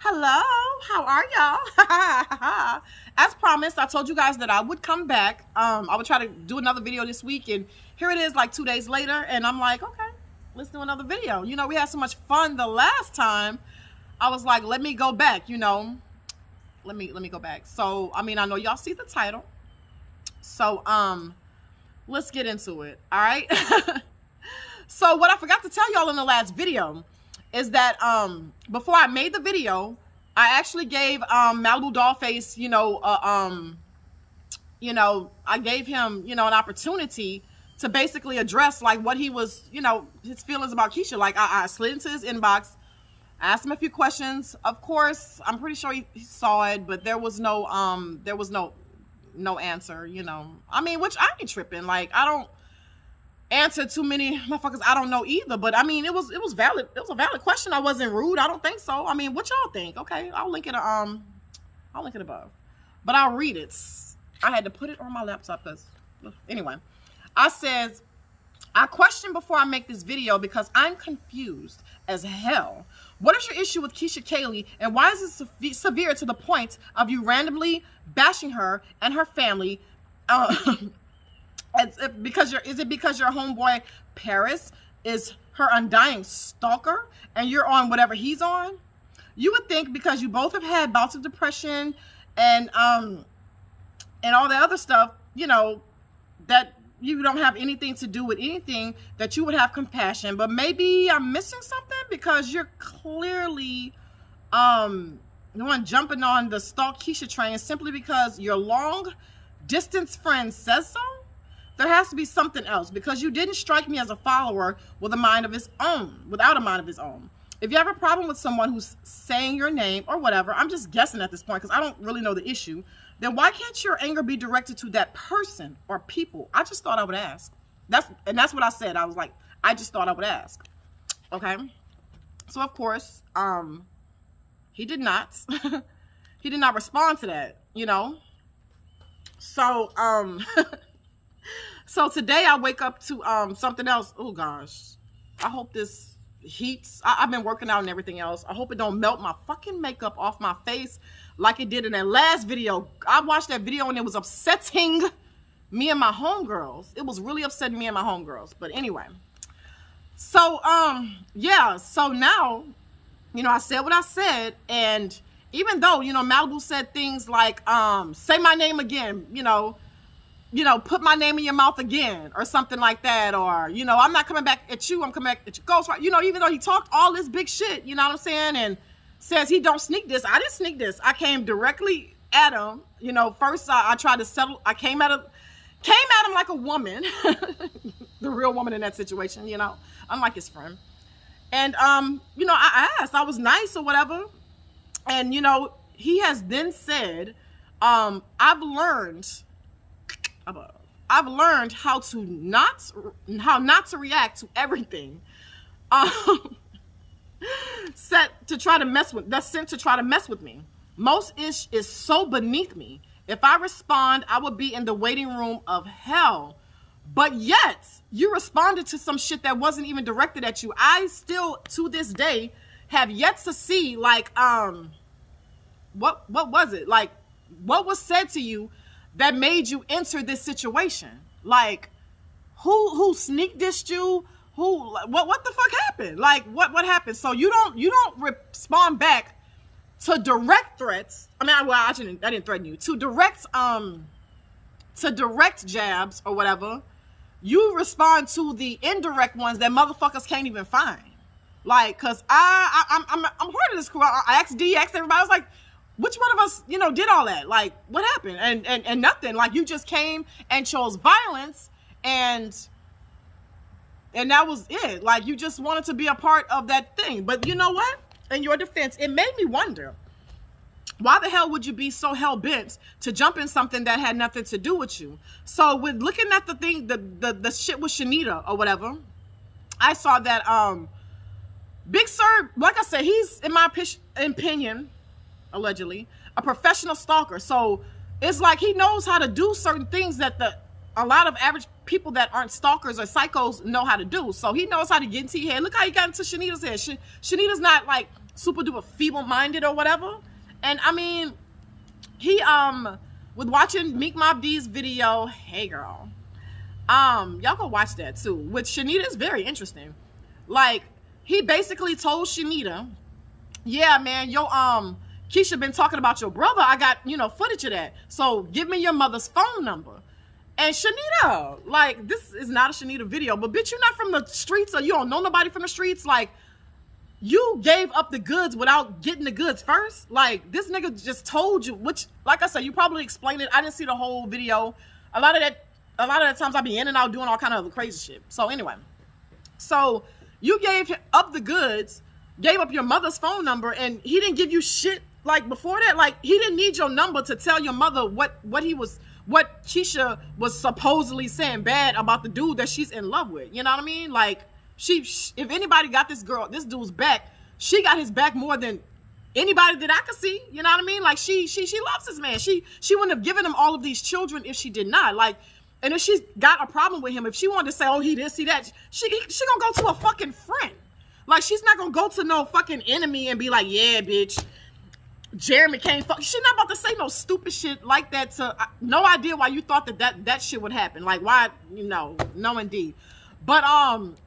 Hello, how are y'all? As promised, I told you guys that I would come back. I would try to do another video this week, and here it is like 2 days later, and I'm like, okay, let's do another video. You know, we had so much fun the last time. I was like, let me go back, you know. Let me go back. So, I mean, I know y'all see the title. So, let's get into it, all right? So, what I forgot to tell y'all in the last video is that before I made the video, I actually gave Malibu Dollface, I gave him, an opportunity to basically address like what he was, his feelings about Keesha. Like I slid into his inbox, asked him a few questions. Of course, I'm pretty sure he saw it, but there was no answer, I mean, which I ain't tripping. Like I don't answer too many motherfuckers I don't know either, but I mean it was valid. It was a valid question. I wasn't rude. I don't think so. I mean, what y'all think? Okay, I'll link it above, but I'll read it. I had to put it on my laptop because anyway, I says, I question before I make this video because I'm confused as hell. What is your issue with Keesha Kaylee, and why is it severe to the point of you randomly bashing her and her family? Is it because your homeboy Paris is her undying stalker and you're on whatever he's on? You would think because you both have had bouts of depression and all the other stuff, that you don't have anything to do with anything, that you would have compassion. But maybe I'm missing something because you're clearly the one jumping on the stalk Keesha train simply because your long distance friend says so. There has to be something else, because you didn't strike me as a follower with a mind of his own, without a mind of his own. If you have a problem with someone who's saying your name or whatever, I'm just guessing at this point because I don't really know the issue, then why can't your anger be directed to that person or people? I just thought I would ask. That's what I said. I was like, I just thought I would ask. Okay. So of course, he did not. He did not respond to that, So, so today I wake up to something else. Oh gosh, I hope this heats. I've been working out and everything else. I hope it don't melt my fucking makeup off my face like it did in that last video. I watched that video and it was upsetting me and my homegirls. It was really upsetting me and my homegirls. But anyway, so yeah, so now, I said what I said, and even though, Malibu said things like say my name again, put my name in your mouth again or something like that, or I'm not coming back at you, I'm coming back at your ghost, right? Even though he talked all this big shit, you know what I'm saying, and says he don't sneak this. I didn't sneak this. I came directly at him. First I tried to settle. I came at him like a woman, the real woman in that situation, unlike his friend. And I asked, I was nice or whatever, and he has then said, I've learned how not to react to everything sent to try to mess with me. Most ish is so beneath me. If I respond, I would be in the waiting room of hell. But yet you responded to some shit that wasn't even directed at you. I still to this day have yet to see like what was it? Like what was said to you that made you enter this situation? Like who sneak dissed you? What the fuck happened? Like what happened? So you don't respond back to direct threats. I mean, I didn't threaten you. To direct jabs or whatever. You respond to the indirect ones that motherfuckers can't even find. Like, cause I'm part of this crew. I asked D, asked everybody. I was like, which one of us, did all that? Like, what happened? And nothing. Like, you just came and chose violence, and that was it. Like, you just wanted to be a part of that thing. But you know what? In your defense, it made me wonder, why the hell would you be so hell-bent to jump in something that had nothing to do with you? So with looking at the thing, the shit with Shanita or whatever, I saw that Big Sir, like I said, he's, in my opinion, allegedly, a professional stalker. So it's like he knows how to do certain things that a lot of average people that aren't stalkers or psychos know how to do. So he knows how to get into your head. Look how he got into Shanita's head. Shanita's not like super duper feeble-minded or whatever. And I mean, he with watching Meek Mob D's video, hey girl, y'all go watch that too. With Shanita, is very interesting. Like, he basically told Shanita, yeah, man, yo, Keesha been talking about your brother. I got, you know, footage of that. So give me your mother's phone number. And Shanita, like, this is not a Shanita video, but bitch, you're not from the streets, or you don't know nobody from the streets. Like, you gave up the goods without getting the goods first. Like, this nigga just told you, which, like I said, you probably explained it. I didn't see the whole video. A lot of the times I be in and out doing all kind of crazy shit. So anyway, so you gave up the goods, gave up your mother's phone number, and he didn't give you shit like before that. Like, he didn't need your number to tell your mother what Keesha was supposedly saying bad about the dude that she's in love with. You know what I mean? Like, if anybody got this dude's back, she got his back more than anybody that I could see. You know what I mean? Like, she loves this man. She wouldn't have given him all of these children if she did not. Like, and if she's got a problem with him, if she wanted to say, oh, he this, he that, she gonna go to a fucking friend. Like, she's not gonna go to no fucking enemy and be like, yeah, bitch, Jeremy can't fuck. She's not about to say no stupid shit like that to, no idea why you thought that shit would happen. Like, why, you know, no indeed. But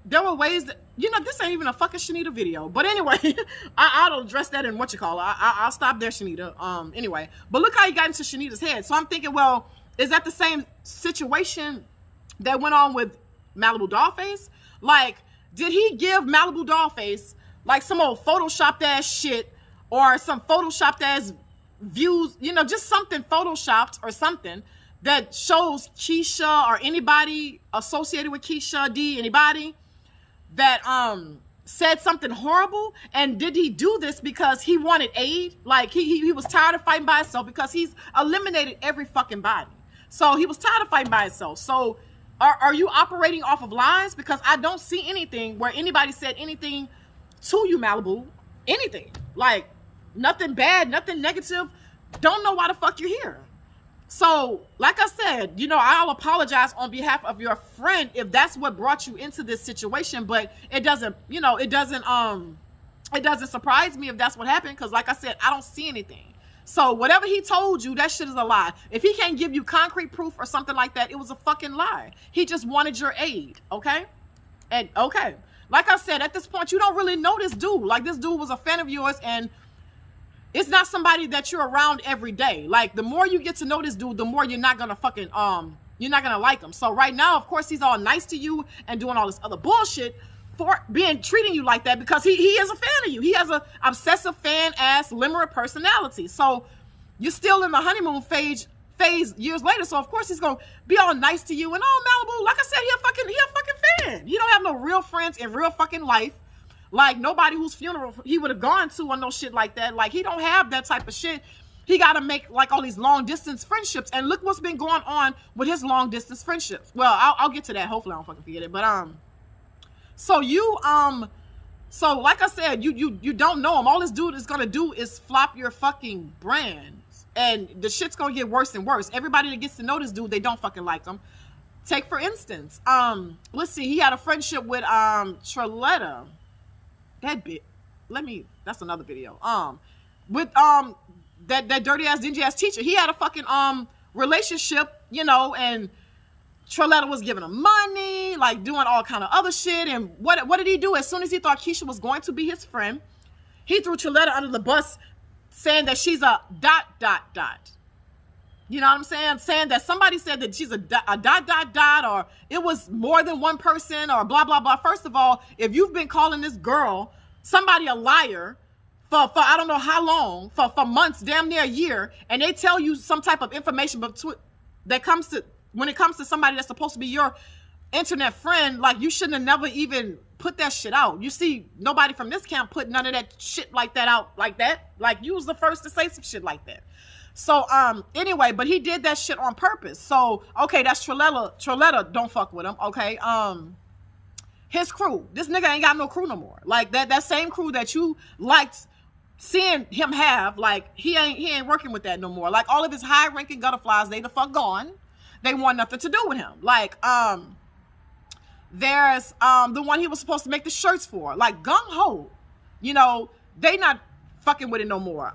there were ways that, you know, this ain't even a fucking Shanita video. But anyway, I'll address that in I'll stop there, Shanita. Anyway, but look how he got into Shanita's head. So I'm thinking, well, is that the same situation that went on with Malibu Dollface? Like, did he give Malibu Dollface like some old photoshopped ass shit, or some photoshopped ass views, you know, just something photoshopped or something that shows Keesha or anybody associated with Keesha D, anybody that said something horrible? And did he do this because he wanted aid? Like, he was tired of fighting by himself, because he's eliminated every fucking body. So he was tired of fighting by himself. So are you operating off of lies? Because I don't see anything where anybody said anything to you, Malibu. Anything. Like, nothing bad, nothing negative. Don't know why the fuck you're here. So, like I said, you know, I'll apologize on behalf of your friend if that's what brought you into this situation, but it doesn't, you know, it doesn't surprise me if that's what happened, because like I said, I don't see anything. So whatever he told you, that shit is a lie. If he can't give you concrete proof or something like that, it was a fucking lie. He just wanted your aid, okay? And okay, like I said, at this point, you don't really know this dude. Like, this dude was a fan of yours, and it's not somebody that you're around every day. Like, the more you get to know this dude, the more you're not gonna fucking, you're not gonna like him. So right now, of course, he's all nice to you and doing all this other bullshit for treating you like that, because he is a fan of you. He has a obsessive fan ass limerick personality. So you're still in the honeymoon phase years later. So of course he's gonna be all nice to you and Malibu. Like I said, he a fucking fan. He don't have no real friends in real fucking life. Like, nobody whose funeral he would have gone to or no shit like that. Like, he don't have that type of shit. He got to make like all these long distance friendships, and look what's been going on with his long distance friendships. Well, I'll get to that. Hopefully I don't fucking forget it. But so you so like I said, you don't know him. All this dude is gonna do is flop your fucking brands, and the shit's gonna get worse and worse. Everybody that gets to know this dude, they don't fucking like him. Take for instance, let's see, he had a friendship with Trilletta. That bit, that's another video. With that dirty ass, dingy ass teacher. He had a fucking relationship, you know, and Trilletta was giving him money, like doing all kind of other shit. And what did he do? As soon as he thought Keesha was going to be his friend, he threw Trilletta under the bus, saying that she's a ... You know what I'm saying? Saying that somebody said that she's a ... or it was more than one person, or blah, blah, blah. First of all, if you've been calling this girl, somebody a liar for I don't know how long, for months, damn near a year, and they tell you some type of information when it comes to somebody that's supposed to be your internet friend, like, you shouldn't have never even put that shit out. You see, nobody from this camp put none of that shit like that out like that. Like, you was the first to say some shit like that. So, anyway, but he did that shit on purpose. So, okay, that's Trilletta, don't fuck with him, okay? His crew, this nigga ain't got no crew no more. Like, that same crew that you liked seeing him have, like, he ain't working with that no more. Like, all of his high-ranking Gutterflies, they the fuck gone. They want nothing to do with him. Like, there's, the one he was supposed to make the shirts for, like, gung-ho, you know, they not fucking with it no more.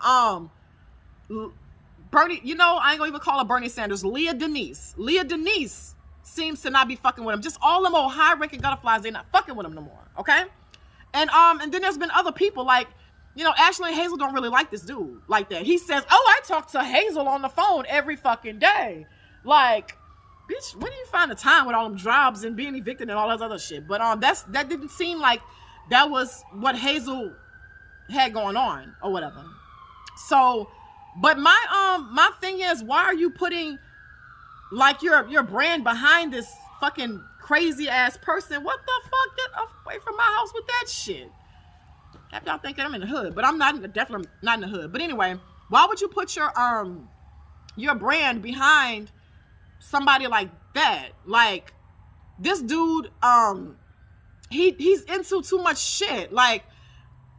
Bernie, you know, I ain't gonna even call her Bernie Sanders. Leah Denise seems to not be fucking with him. Just all them old high-ranking Gutterflies, they not fucking with him no more, okay? And then there's been other people, like, you know, Ashley and Hazel don't really like this dude like that. He says, oh, I talk to Hazel on the phone every fucking day. Like, bitch, when do you find the time with all them jobs and being evicted and all that other shit? But that didn't seem like that was what Hazel had going on or whatever. So, but my thing is, why are you putting like your brand behind this fucking crazy ass person? What the fuck? Get away from my house with that shit. After y'all thinking I'm in the hood, but I'm not, definitely not in the hood. But anyway, why would you put your brand behind somebody like that? Like, this dude, he's into too much shit. Like,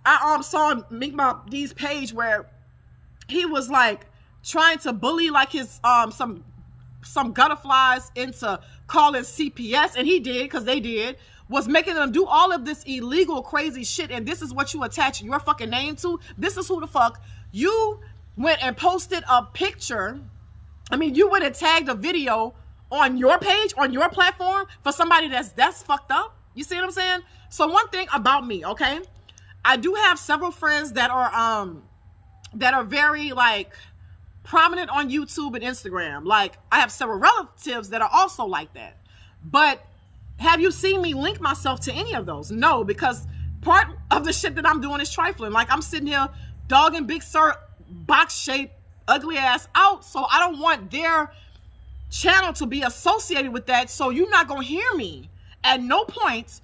I saw Mink Mob D's page where he was like trying to bully like his some Gutterflies into calling CPS, and he did, because they did, was making them do all of this illegal crazy shit, and this is what you attach your fucking name to. This is who the fuck you went and posted a picture. I mean, you went and tagged a video on your page, on your platform, for somebody that's fucked up. You see what I'm saying? So one thing about me, okay, I do have several friends that are very like prominent on YouTube and Instagram. Like, I have several relatives that are also like that. But have you seen me link myself to any of those? No, because part of the shit that I'm doing is trifling. Like, I'm sitting here dogging Big Sir box shaped ugly ass out, so I don't want their channel to be associated with that. So you're not gonna hear me at no point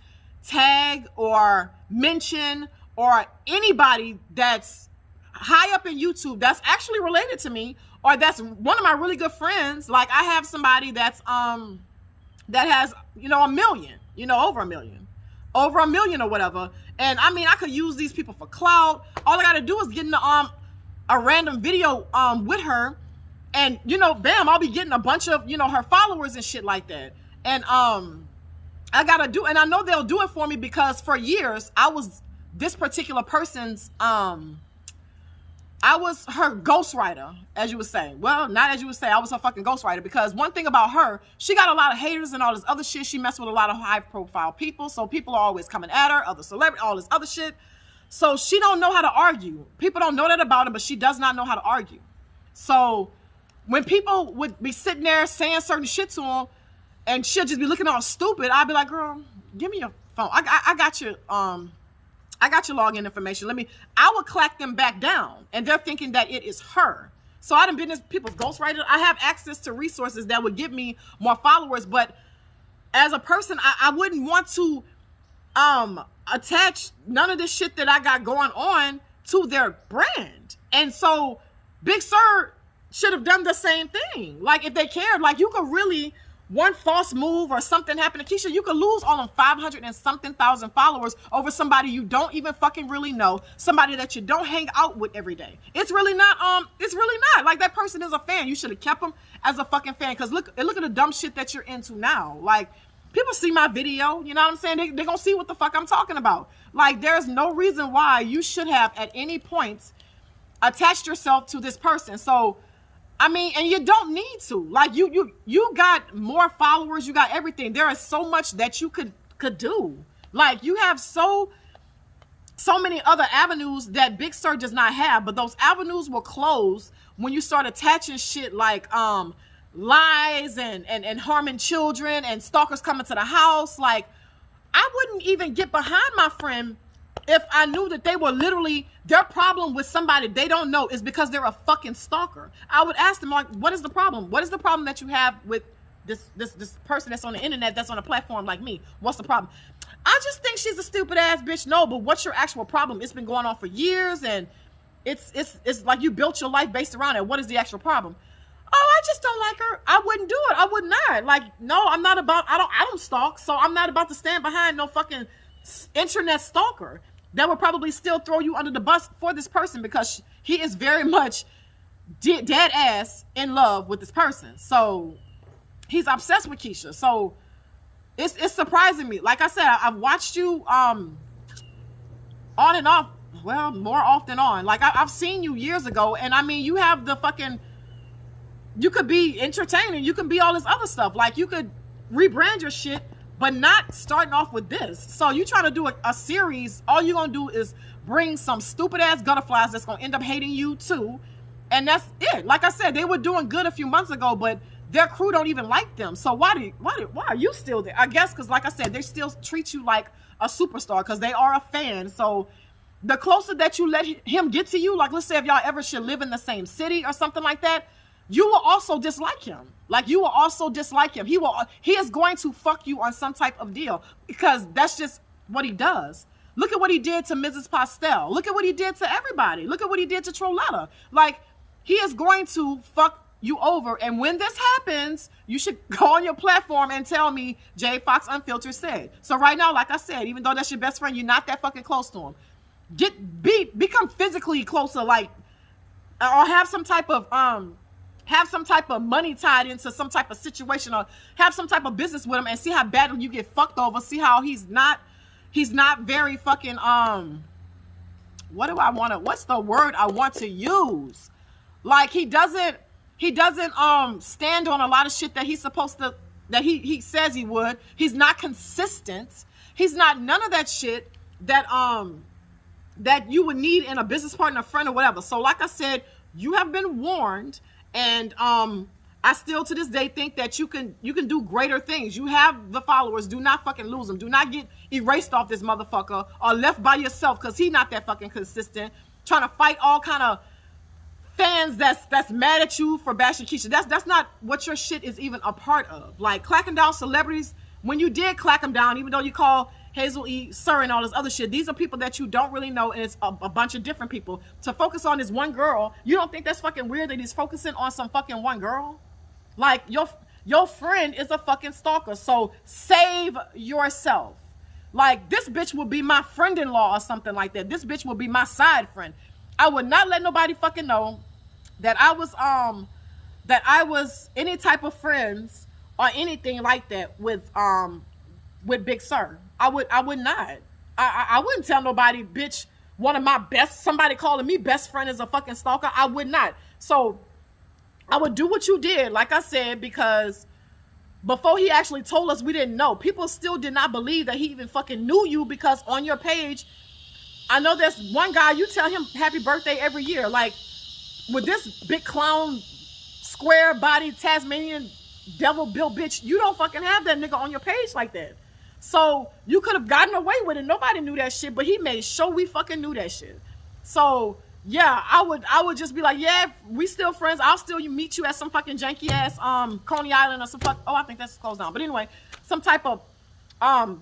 tag or mention or anybody that's high up in YouTube that's actually related to me, or that's one of my really good friends. Like, I have somebody that's that has, you know, 1 million, you know, over a million or whatever. And I mean, I could use these people for clout. All I gotta do is get in the a random video with her, and, you know, bam, I'll be getting a bunch of, you know, her followers and shit like that. And I gotta do, and I know they'll do it for me, because for years I was this particular person's I was her ghostwriter, as you would say. Well, not as you would say, I was her fucking ghostwriter, because one thing about her, she got a lot of haters and all this other shit. She messed with a lot of high profile people, so people are always coming at her, other celebrities, all this other shit. So she don't know how to argue. People don't know that about her, but she does not know how to argue. So when people would be sitting there saying certain shit to her, and she'll just be looking all stupid, I'd be like, girl, give me your phone. I got your login information. I would clack them back down, and they're thinking that it is her. So I done been in people's ghostwriter. I have access to resources that would give me more followers, but as a person, I wouldn't want to attach none of this shit that I got going on to their brand. And so Big Sir should have done the same thing. Like, if they cared, like, you could really, one false move or something happened to Keesha, you could lose all them 500 and something thousand followers over somebody you don't even fucking really know, somebody that you don't hang out with every day. It's really not like, that person is a fan. You should have kept them as a fucking fan, because look at the dumb shit that you're into now. Like, people see my video, you know what I'm saying? They're gonna see what the fuck I'm talking about. Like, there's no reason why you should have at any point attached yourself to this person. So, I mean, and you don't need to. Like, you got more followers, you got everything. There is so much that you could do. Like, you have so many other avenues that Big Sir does not have, but those avenues will close when you start attaching shit like lies and harming children and stalkers coming to the house. Like, I wouldn't even get behind my friend if I knew that they were literally, their problem with somebody they don't know is because they're a fucking stalker. I would ask them, like, what is the problem? What is the problem that you have with this person that's on the internet, that's on a platform like me? What's the problem? I just think she's a stupid ass bitch. No, but what's your actual problem? It's been going on for years, and it's like you built your life based around it. What is the actual problem? Oh, I just don't like her. I wouldn't do it. I would not. Like, no, I'm not about, I don't stalk, so I'm not about to stand behind no fucking internet stalker that would probably still throw you under the bus for this person, because he is very much dead ass in love with this person. So he's obsessed with Keesha. So it's surprising me. Like I said, I've watched you on and off well, more off than on. Like, I've seen you years ago, and I mean, you have the fucking, you could be entertaining, you can be all this other stuff. Like, you could rebrand your shit, but not starting off with this. So you trying to do a series, all you're gonna do is bring some stupid ass gutterflies that's gonna end up hating you too, and that's it. Like I said, they were doing good a few months ago, but their crew don't even like them. So why are you still there? I guess because, like I said, they still treat you like a superstar because they are a fan. So the closer that you let him get to you, like, let's say if y'all ever should live in the same city or something like that, you will also dislike him. Like, you will also dislike him. He is going to fuck you on some type of deal because that's just what he does. Look at what he did to Mrs. Postel. Look at what he did to everybody. Look at what he did to Trolletta. Like, he is going to fuck you over. And when this happens, you should go on your platform and tell me JadeFox Unfiltered said. So right now, like I said, even though that's your best friend, you're not that fucking close to him. Become physically closer, like, or have some type of money tied into some type of situation, or have some type of business with him and see how badly you get fucked over. See how he's not very fucking, what's the word I want to use? Like, he doesn't stand on a lot of shit that he's supposed to, that he says he would. He's not consistent. He's not none of that shit that you would need in a business partner, a friend, or whatever. So like I said, you have been warned, and I still to this day think that you can do greater things. You have the followers. Do not fucking lose them. Do not get erased off this motherfucker or left by yourself because he's not that fucking consistent. Trying to fight all kind of fans that's mad at you for bashing Keesha. That's not what your shit is even a part of. Like, clacking down celebrities, when you did clack them down, even though you call Hazel E. Sir and all this other shit, these are people that you don't really know, and it's a bunch of different people. To focus on this one girl, you don't think that's fucking weird that he's focusing on some fucking one girl? Like, your friend is a fucking stalker, so save yourself. Like, this bitch will be my friend-in-law or something like that. This bitch will be my side friend. I would not let nobody fucking know that I was any type of friends or anything like that with Big Sir. I would not. I wouldn't tell nobody, bitch, somebody calling me best friend is a fucking stalker. I would not. So I would do what you did, like I said, because before he actually told us, we didn't know. People still did not believe that he even fucking knew you, because on your page, I know there's one guy, you tell him happy birthday every year. Like, with this big clown, square body, Tasmanian devil built bitch, you don't fucking have that nigga on your page like that. So you could have gotten away with it. Nobody knew that shit, but he made sure we fucking knew that shit. So yeah, I would just be like, yeah, we still friends. I'll still meet you at some fucking janky ass Coney Island or some I think that's closed down. But anyway, some type of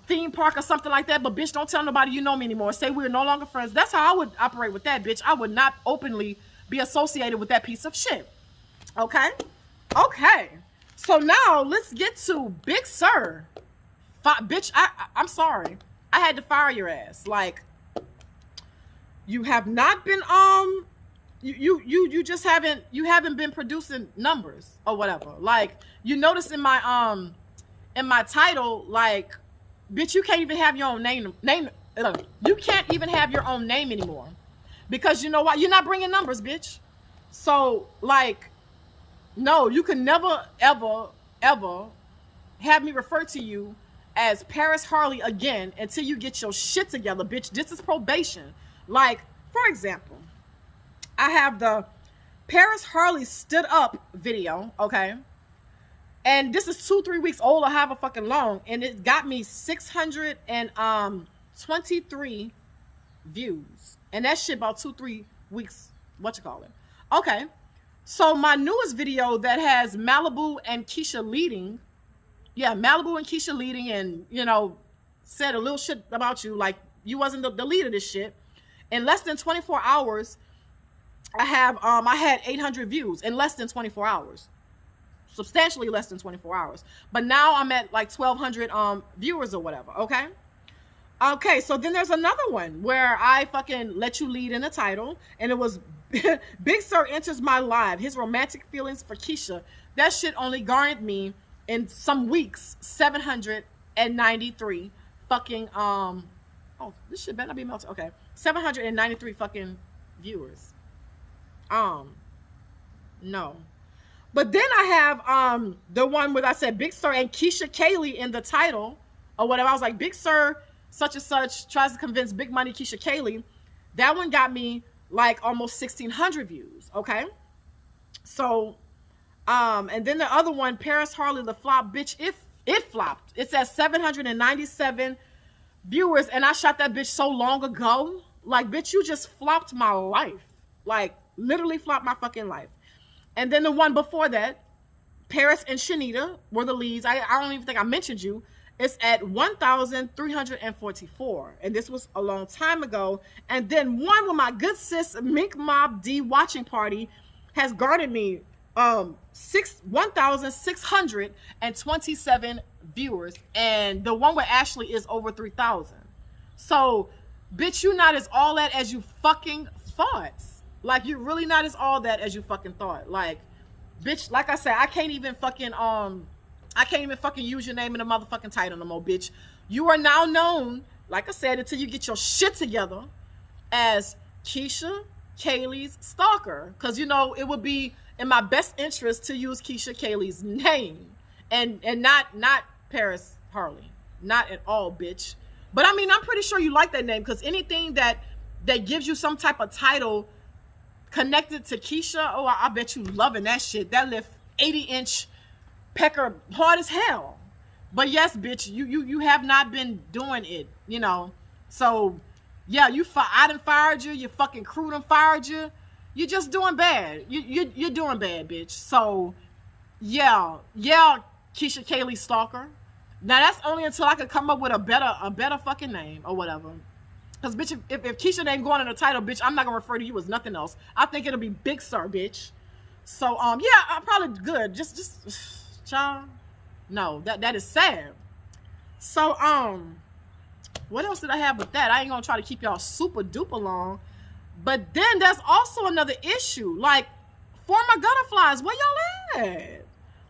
theme park or something like that. But bitch, don't tell nobody you know me anymore. Say we're no longer friends. That's how I would operate with that, bitch. I would not openly be associated with that piece of shit. Okay? Okay. So now let's get to Big Sir. Bitch, I'm sorry. I had to fire your ass. Like, you have not been you just haven't been producing numbers or whatever. Like, you notice in my title, like, bitch, you can't even have your own name. You can't even have your own name anymore, because you know why? You're not bringing numbers, bitch. So, like, no, you can never ever have me refer to you as Paris Harley again until you get your shit together, bitch. This is probation. Like, for example, I have the Paris Harley stood up video, okay? And this is 2-3 weeks old or however fucking long, and it got me 623 views. And that shit about 2-3 weeks, okay. So my newest video that has Malibu and Keesha leading, and, you know, said a little shit about you, like you wasn't the lead of this shit. In less than 24 hours, I had 800 views in less than 24 hours. Substantially less than 24 hours. But now I'm at like 1,200 viewers or whatever, okay? Okay, so then there's another one where I fucking let you lead in the title, and it was Big Sir enters my live, his romantic feelings for Keesha. That shit only garnered me in some weeks 793 fucking oh, this shit better not be melted. Okay, 793 fucking viewers. No. But then I have the one where I said Big Sir and Keesha Kaylee in the title or whatever. I was like, Big Sir such and such tries to convince Big Money Keesha Kaylee. That one got me like almost 1,600 views. Okay. So, and then the other one, Paris Harley, the flop bitch, it flopped. It says 797 viewers, and I shot that bitch so long ago. Like, bitch, you just flopped my life. Like, literally flopped my fucking life. And then the one before that, Paris and Shanita were the leads. I don't even think I mentioned you. It's at 1,344. And this was a long time ago. And then one with my good sis, Mink Mob D watching party, has garnered me 1,627 viewers. And the one with Ashley is over 3,000. So, bitch, you not as all that as you fucking thought. Like, you're really not as all that as you fucking thought. Like, bitch, like I said, I can't even fucking use your name in the motherfucking title no more, bitch. You are now known, like I said, until you get your shit together, as Keesha Kaylee's Stalker. Because, you know, it would be in my best interest to use Keesha Kaylee's name. And not Paris Harley. Not at all, bitch. But, I mean, I'm pretty sure you like that name. Because anything that gives you some type of title connected to Keesha, oh, I bet you loving that shit. That lift 80-inch pecker hard as hell. But yes, bitch, you have not been doing it, you know. So yeah, I done fired you. Your fucking crew done fired you. You're just doing bad. You're doing bad, bitch. So yeah, Keesha Kaylee Stalker. Now that's only until I could come up with a better fucking name or whatever. Because bitch, if Keesha ain't going in the title, bitch, I'm not gonna refer to you as nothing else. I think it'll be Big Sir, bitch. So yeah, I'm probably good. Just child. No, that is sad. So what else did I have with that? I ain't gonna try to keep y'all super duper long. But then there's also another issue. Like, former Gutterflies, where y'all at?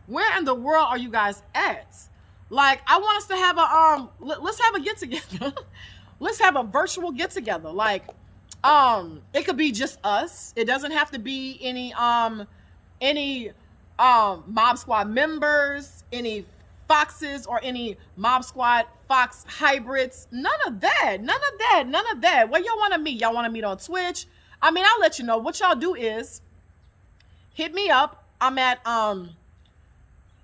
Where in the world are you guys at? Like, I want us to have a let's have a get together. Let's have a virtual get together. Like, it could be just us. It doesn't have to be any Mob Squad members, any Foxes, or any Mob Squad Fox hybrids. None of that. Where y'all want to meet? Y'all want to meet on Twitch? I mean, I'll let you know. What y'all do is hit me up. I'm at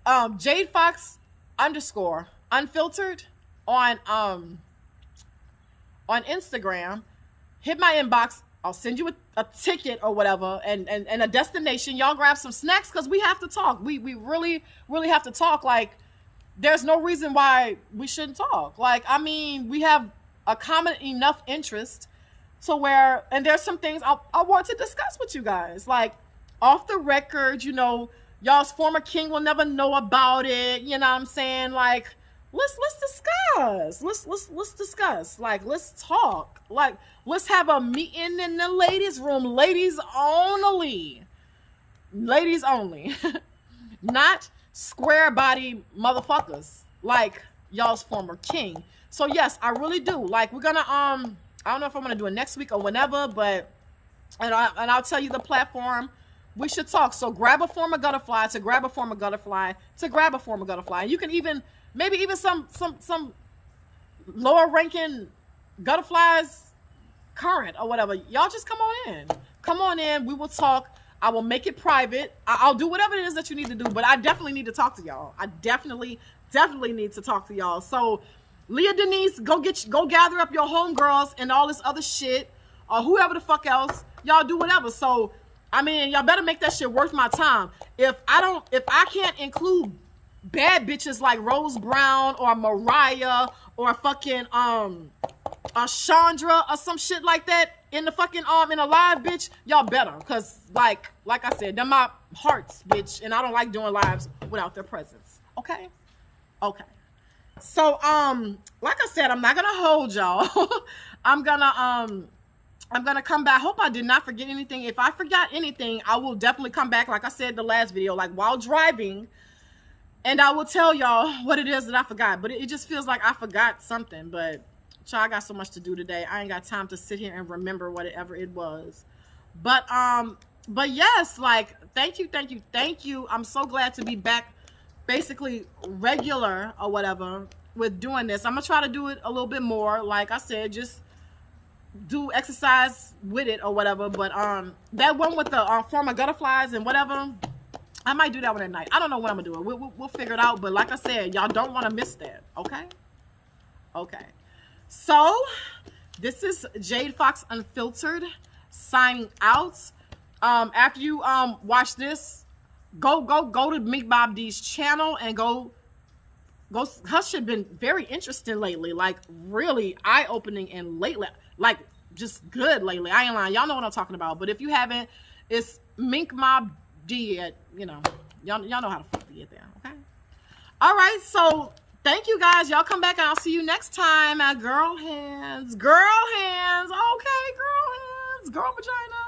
JadeFox _ Unfiltered on Instagram. Hit my inbox. I'll send you a ticket or whatever and a destination. Y'all grab some snacks because we have to talk. We really have to talk. Like, there's no reason why we shouldn't talk. Like, I mean, we have a common enough interest to where, and there's some things I want to discuss with you guys. Like, off the record, you know, y'all's former king will never know about it. You know what I'm saying? Like, let's discuss. Let's discuss. Like, let's talk. Like, let's have a meeting in the ladies' room. Ladies only. Ladies only. Not square body motherfuckers like y'all's former king. So yes, I really do. Like, we're gonna I don't know if I'm gonna do it next week or whenever, but and I'll tell you the platform. We should talk. So grab a former Gutterfly to grab a former Gutterfly to grab a former Gutterfly. You can even maybe even some lower ranking Gutterflies current or whatever. Y'all just come on in. Come on in. We will talk. I will make it private. I'll do whatever it is that you need to do, but I definitely need to talk to y'all. I definitely need to talk to y'all. So Leah Denise, go gather up your homegirls and all this other shit, or whoever the fuck else. Y'all do whatever. So I mean, y'all better make that shit worth my time. If I can't include bad bitches like Rose Brown or Mariah or fucking Chandra or some shit like that in the fucking in a live, bitch, y'all better, cause like I said, they're my hearts, bitch, and I don't like doing lives without their presence. Okay. So like I said, I'm not gonna hold y'all. I'm gonna come back. I hope I did not forget anything. If I forgot anything, I will definitely come back, like I said in the last video, like while driving, and I will tell y'all what it is that I forgot. But it just feels like I forgot something. But Child, I got so much to do today. I ain't got time to sit here and remember whatever it was. But yes, like, thank you. I'm so glad to be back, basically regular or whatever with doing this. I'm gonna try to do it a little bit more. Like I said, just do exercise with it or whatever. But that one with the form of Gutterflies and whatever, I might do that one at night. I don't know when I'm gonna do it. We'll figure it out. But like I said, y'all don't want to miss that. Okay. So this is JadeFox Unfiltered signing out. After you watch this, go to Meek Bob D's channel and go. Her shit been very interesting lately, like really eye-opening, and lately, like just good lately. I ain't lying, y'all know what I'm talking about. But if you haven't, it's Meek Bob D at, you know, y'all know how to fucking get there. Okay. All right, so thank you guys. Y'all come back and I'll see you next time at Girl Hands. Okay, girl hands, girl vagina.